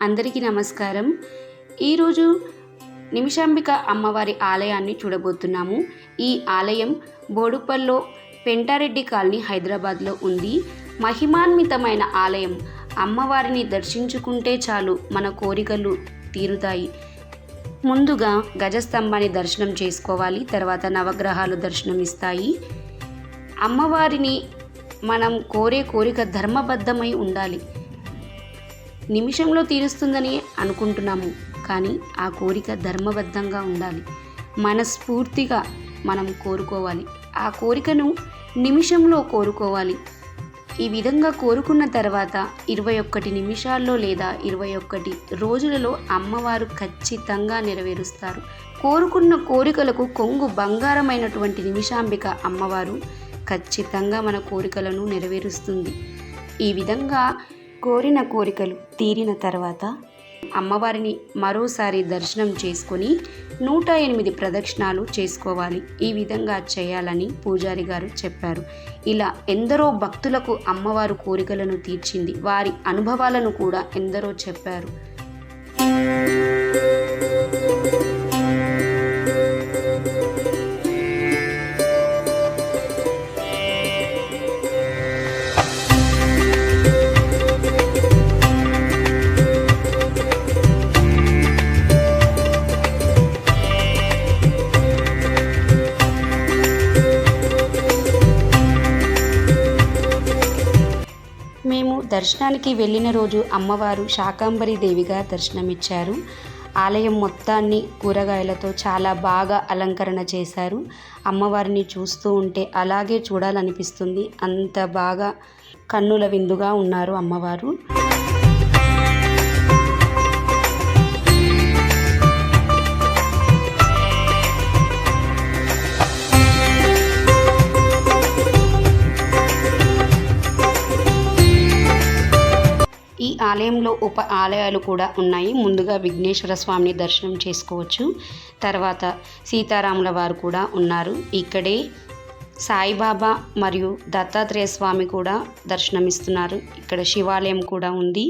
అందరికీ నమస్కారం. ఈరోజు నిమిషాంబిక అమ్మవారి ఆలయాన్ని చూడబోతున్నాము. ఈ ఆలయం బోడుప్పల్లో పెంటారెడ్డి కాలనీ హైదరాబాద్లో ఉంది. మహిమాన్వితమైన ఆలయం. అమ్మవారిని దర్శించుకుంటే చాలు మన కోరికలు తీరుతాయి. ముందుగా గజస్తంభాన్ని దర్శనం చేసుకోవాలి. తర్వాత నవగ్రహాలు దర్శనం ఇస్తాయి. అమ్మవారిని మనం కోరే కోరిక ధర్మబద్ధమై ఉండాలి. నిమిషంలో తీరుస్తుందని అనుకుంటున్నాము, కానీ ఆ కోరిక ధర్మబద్ధంగా ఉండాలి. మనస్ఫూర్తిగా మనం కోరుకోవాలి. ఆ కోరికను నిమిషంలో కోరుకోవాలి. ఈ విధంగా కోరుకున్న తర్వాత 21 నిమిషాల్లో లేదా 21 రోజులలో అమ్మవారు ఖచ్చితంగా నెరవేరుస్తారు. కోరుకున్న కోరికలకు కొంగు బంగారమైనటువంటి నిమిషాంబిక అమ్మవారు ఖచ్చితంగా మన కోరికలను నెరవేరుస్తుంది. ఈ విధంగా కోరిన కోరికలు తీరిన తర్వాత అమ్మవారిని మరోసారి దర్శనం చేసుకొని 108 ప్రదక్షిణాలు చేసుకోవాలి. ఈ విధంగా చేయాలని పూజారి గారు చెప్పారు. ఇలా ఎందరో భక్తులకు అమ్మవారు కోరికలను తీర్చింది. వారి అనుభవాలను కూడా ఎందరో చెప్పారు. మేము దర్శనానికి వెళ్ళిన రోజు అమ్మవారు శాకంబరి దేవిగా దర్శనమిచ్చారు. ఆలయం మొత్తాన్ని కూరగాయలతో చాలా బాగా అలంకరణ చేశారు. అమ్మవారిని చూస్తూ ఉంటే అలాగే చూడాలనిపిస్తుంది. అంత బాగా కన్నుల విందుగా ఉన్నారు అమ్మవారు. ఈ ఆలయంలో ఉప ఆలయాలు కూడా ఉన్నాయి. ముందుగా విఘ్నేశ్వర స్వామిని దర్శనం చేసుకోవచ్చు. తర్వాత సీతారాముల వారు కూడా ఉన్నారు. ఇక్కడే సాయిబాబా మరియు దత్తాత్రేయ స్వామి కూడా దర్శనమిస్తున్నారు. ఇక్కడ శివాలయం కూడా ఉంది.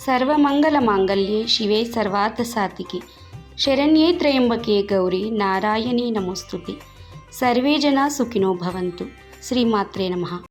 సర్వమంగళ మాంగళ్యే శివే సర్వార్థ సాధికే శరణ్యే త్రయంబకే గౌరీ నారాయణీ నమోస్తుతే. సర్వే జనా సుఖినో భవంతు. శ్రీమాత్రే నమః.